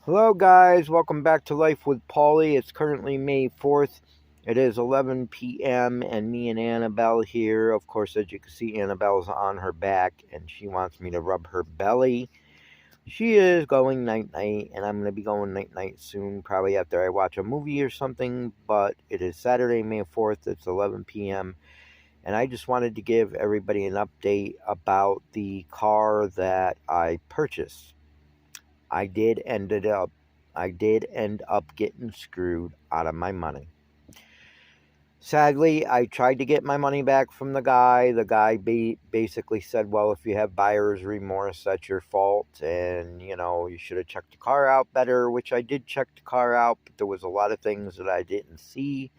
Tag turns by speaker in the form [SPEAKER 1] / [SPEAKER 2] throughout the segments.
[SPEAKER 1] Hello, guys. Welcome back to Life with Paulie. It's currently May 4th. It is 11 p.m., and me and Annabelle here. Of course, as you can see, Annabelle's on her back, and she wants me to rub her belly. She is going night night, and I'm going to be going night night soon, probably after I watch a movie or something. But it is Saturday, May 4th. It's 11 p.m., and I just wanted to give everybody an update about the car that I purchased. I did ended up I did end up getting screwed out of my money. Sadly, I tried to get my money back from the guy. The guy basically said, "Well, if you have buyer's remorse, that's your fault, and you should have checked the car out better." Which I did check the car out, but there was a lot of things that I didn't see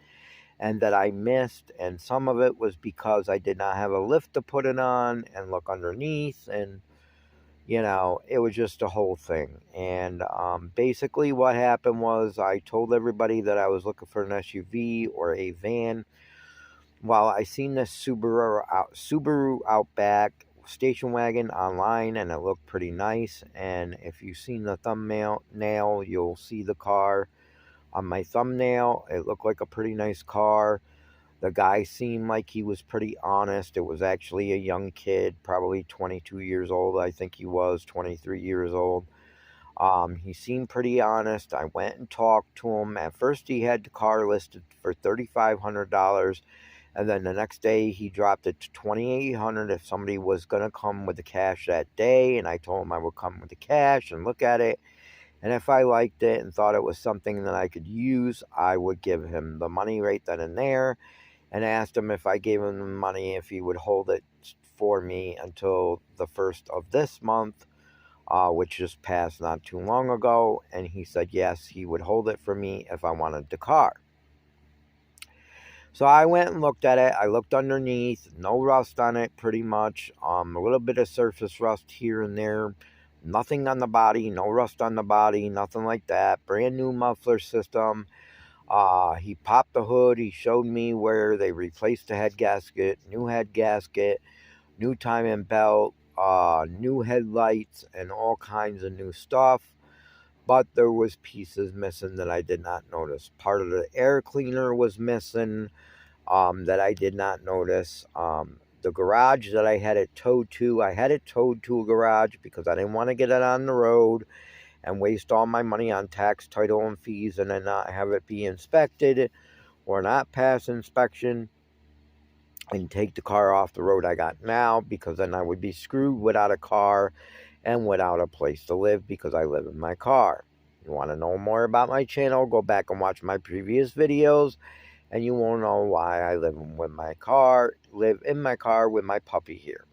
[SPEAKER 1] and that I missed, and some of it was because I did not have a lift to put it on and look underneath, and it was just a whole thing. And basically, what happened was I told everybody that I was looking for an SUV or a van. Well, I seen this Subaru Outback station wagon online, and it looked pretty nice. And if you've seen the thumbnail, you'll see the car on my thumbnail. It looked like a pretty nice car. The guy seemed like he was pretty honest. It was actually a young kid, probably 22 years old. I think he was 23 years old. He seemed pretty honest. I went and talked to him. At first, he had the car listed for $3,500, and then the next day he dropped it to $2,800 if somebody was gonna come with the cash that day. And I told him I would come with the cash and look at it. And if I liked it and thought it was something that I could use, I would give him the money right then and there, and asked him if I gave him the money, if he would hold it for me until the first of this month, which just passed not too long ago. And he said yes, he would hold it for me if I wanted the car. So I went and looked at it. I looked underneath, no rust on it, pretty much. A little bit of surface rust here and there. Nothing on the body, no rust on the body, nothing like that. Brand new muffler system. He popped the hood. He showed me where they replaced the head gasket, new timing belt, new headlights, and all kinds of new stuff. But there was pieces missing that I did not notice. Part of the air cleaner was missing, that I did not notice. The garage that I had it towed to, I had it towed to a garage because I didn't want to get it on the road and waste all my money on tax, title, and fees, and then not have it be inspected or not pass inspection and take the car off the road I got now, because then I would be screwed without a car and without a place to live because I live in my car. You want to know more about my channel, go back and watch my previous videos, and you won't know why I live in my car with my puppy here.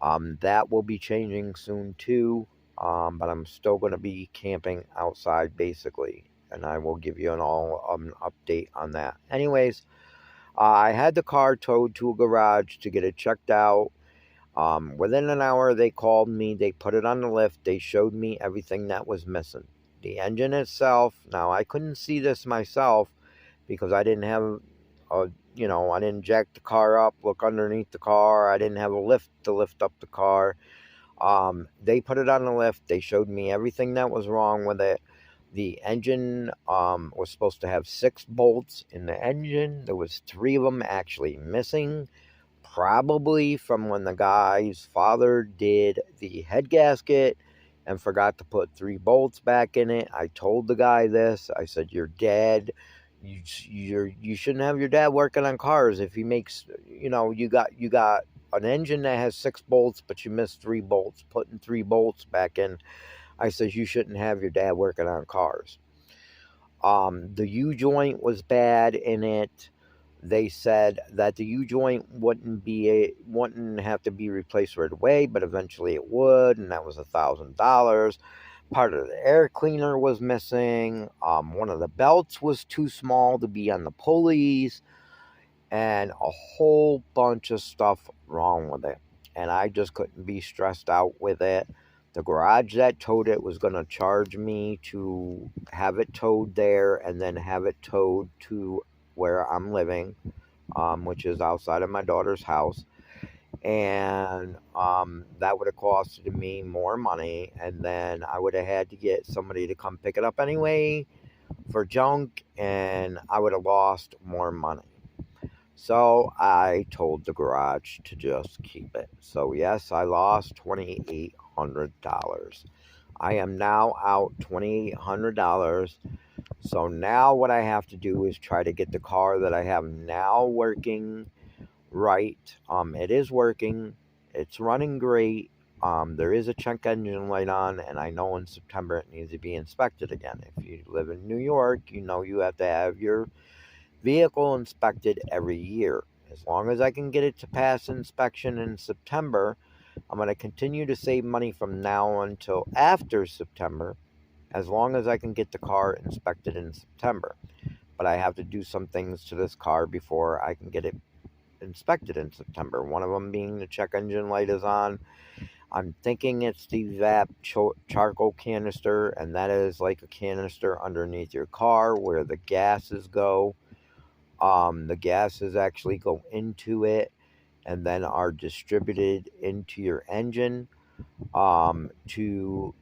[SPEAKER 1] That will be changing soon too. But I'm still going to be camping outside basically, and I will give you an update on that. Anyways, I had the car towed to a garage to get it checked out. Within an hour, they called me. They put it on the lift. They showed me everything that was missing. The engine itself. Now I couldn't see this myself because I didn't have I didn't jack the car up, look underneath the car. I didn't have a lift to lift up the car. They put it on the lift. They showed me everything that was wrong with it. The engine was supposed to have 6 bolts in the engine. There was 3 of them actually missing, probably from when the guy's father did the head gasket and forgot to put 3 bolts back in it. I told the guy this. I said, "Your dad, you shouldn't have your dad working on cars if he makes, you got an engine that has 6 bolts, but you missed 3 bolts. Putting 3 bolts back in." I says, "You shouldn't have your dad working on cars." The U joint was bad in it. They said that the U joint wouldn't have to be replaced right away, but eventually it would, and that was $1,000. Part of the air cleaner was missing. One of the belts was too small to be on the pulleys, and a whole bunch of stuff wrong with it. And I just couldn't be stressed out with it. The garage that towed it was going to charge me to have it towed there and then have it towed to where I'm living, which is outside of my daughter's house. and that would have costed me more money, and then I would have had to get somebody to come pick it up anyway for junk, and I would have lost more money. So I told the garage to just keep it. So yes, I lost $2,800. I am now out $2,800. So now what I have to do is try to get the car that I have now working right. It is working. It's running great. There is a check engine light on, and I know in September it needs to be inspected again. If you live in New York, you know you have to have your vehicle inspected every year. As long as I can get it to pass inspection in September, I'm going to continue to save money from now until after September, as long as I can get the car inspected in September. But I have to do some things to this car before I can get it inspected in September. One of them being the check engine light is on. I'm thinking it's the VAP charcoal canister, and that is like a canister underneath your car where the gases go. The gases actually go into it and then are distributed into your engine to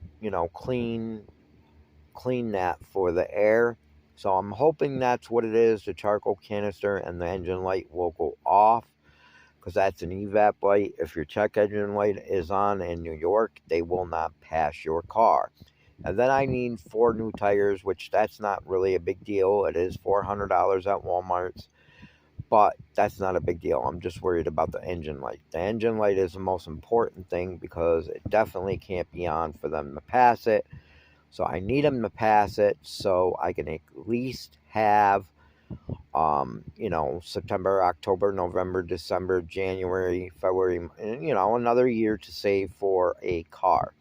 [SPEAKER 1] clean that for the air. So I'm hoping that's what it is. The charcoal canister and the engine light will go off because that's an evap light. If your check engine light is on in New York, they will not pass your car. And then I need 4 new tires, which that's not really a big deal. It is $400 at Walmart's, but that's not a big deal. I'm just worried about the engine light. The engine light is the most important thing because it definitely can't be on for them to pass it. So I need them to pass it so I can at least have, September, October, November, December, January, February, another year to save for a car.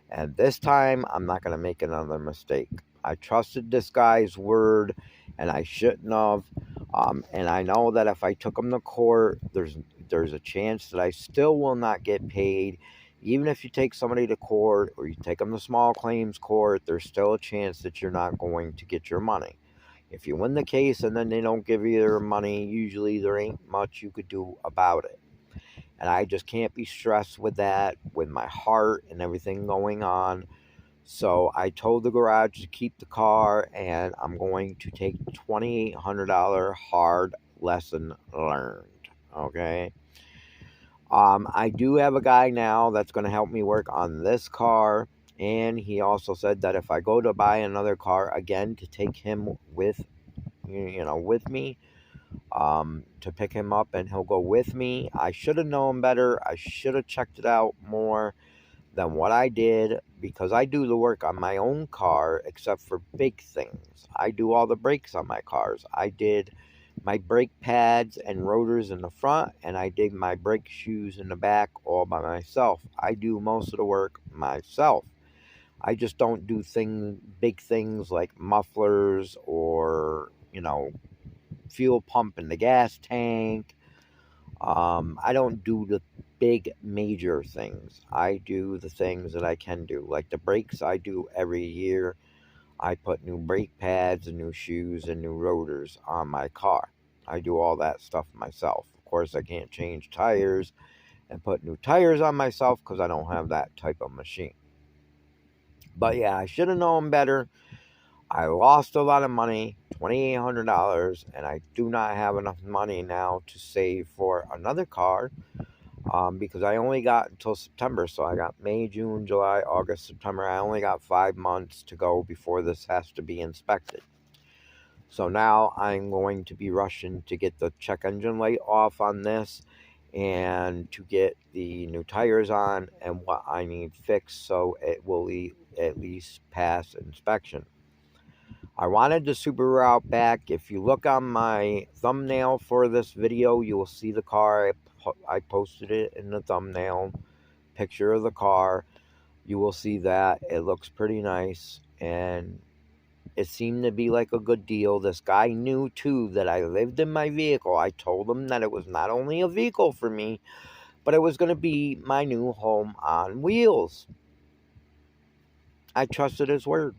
[SPEAKER 1] And this time, I'm not going to make another mistake. I trusted this guy's word, and I shouldn't have. And I know that if I took him to court, there's a chance that I still will not get paid. Even if you take somebody to court or you take them to small claims court, there's still a chance that you're not going to get your money. If you win the case and then they don't give you their money, usually there ain't much you could do about it. And I just can't be stressed with that, with my heart and everything going on. So I told the garage to keep the car, and I'm going to take $2,800 hard lesson learned. Okay. I do have a guy now that's going to help me work on this car, and he also said that if I go to buy another car again, to take him with me, to pick him up, and he'll go with me. I should have known better. I should have checked it out more than what I did, because I do the work on my own car except for big things. I do all the brakes on my cars. I did my brake pads and rotors in the front, and I did my brake shoes in the back all by myself. I do most of the work myself. I just don't do big things like mufflers or, fuel pump in the gas tank. I don't do the big major things. I do the things that I can do. Like the brakes, I do every year. I put new brake pads and new shoes and new rotors on my car. I do all that stuff myself. Of course, I can't change tires and put new tires on myself because I don't have that type of machine. But yeah, I should have known better. I lost a lot of money, $2,800, and I do not have enough money now to save for another car, because I only got until September. So I got May, June, July, August, September. I only got 5 months to go before this has to be inspected. So now I'm going to be rushing to get the check engine light off on this and to get the new tires on and what I need fixed so it will at least pass inspection. I wanted the Subaru Outback. If you look on my thumbnail for this video, you will see the car. I posted it in the thumbnail, picture of the car. You will see that. It looks pretty nice, and it seemed to be like a good deal. This guy knew, too, that I lived in my vehicle. I told him that it was not only a vehicle for me, but it was going to be my new home on wheels. I trusted his word.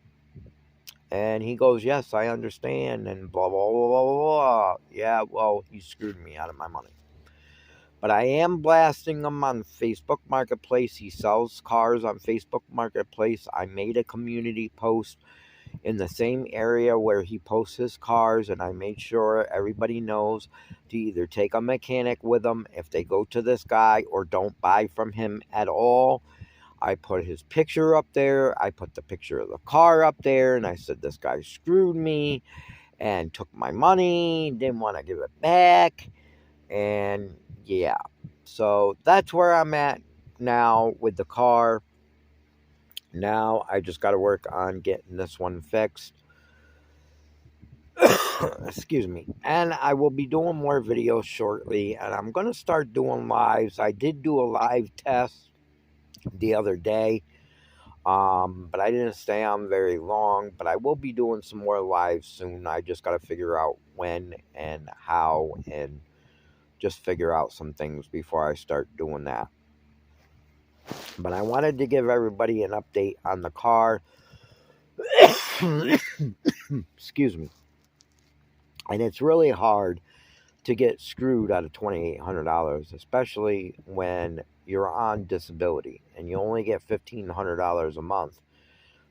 [SPEAKER 1] And he goes, yes, I understand, and blah, blah, blah, blah, blah. Yeah, well, he screwed me out of my money. But I am blasting him on Facebook Marketplace. He sells cars on Facebook Marketplace. I made a community post in the same area where he posts his cars, and I made sure everybody knows to either take a mechanic with them if they go to this guy or don't buy from him at all. I put his picture up there. I put the picture of the car up there, and I said, this guy screwed me and took my money, didn't want to give it back. And yeah, so that's where I'm at now with the car. Now I just got to work on getting this one fixed. Excuse me. And I will be doing more videos shortly, and I'm going to start doing lives. I did do a live test the other day, but I didn't stay on very long. But I will be doing some more lives soon. I just got to figure out when and how, and just figure out some things before I start doing that. But I wanted to give everybody an update on the car. Excuse me. And it's really hard to get screwed out of $2,800, especially when you're on disability and you only get $1,500 a month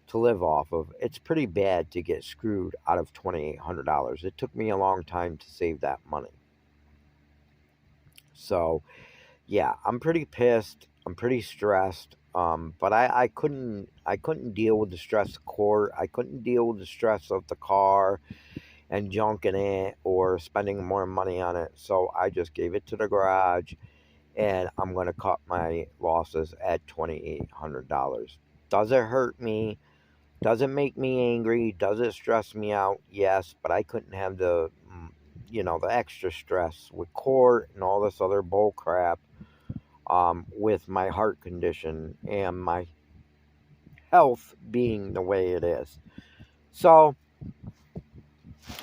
[SPEAKER 1] to live off of. It's pretty bad to get screwed out of $2,800. It took me a long time to save that money. So yeah, I'm pretty pissed. I'm pretty stressed. But I couldn't deal with the stress of court. I couldn't deal with the stress of the car and junking it or spending more money on it. So I just gave it to the garage, and I'm gonna cut my losses at $2,800. Does it hurt me? Does it make me angry? Does it stress me out? Yes, but I couldn't have the extra stress with court and all this other bull crap, with my heart condition and my health being the way it is. So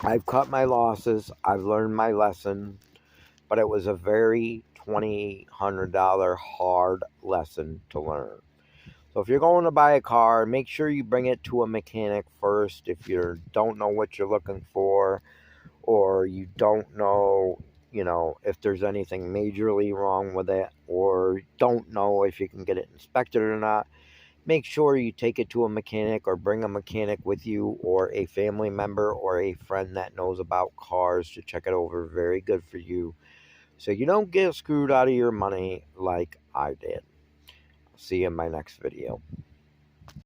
[SPEAKER 1] I've cut my losses. I've learned my lesson, but it was a very $2,800 hard lesson to learn. So if you're going to buy a car, make sure you bring it to a mechanic first. If you don't know what you're looking for, or you don't know, if there's anything majorly wrong with it, or don't know if you can get it inspected or not, make sure you take it to a mechanic or bring a mechanic with you, or a family member or a friend that knows about cars to check it over. Very good for you, so you don't get screwed out of your money like I did. See you in my next video.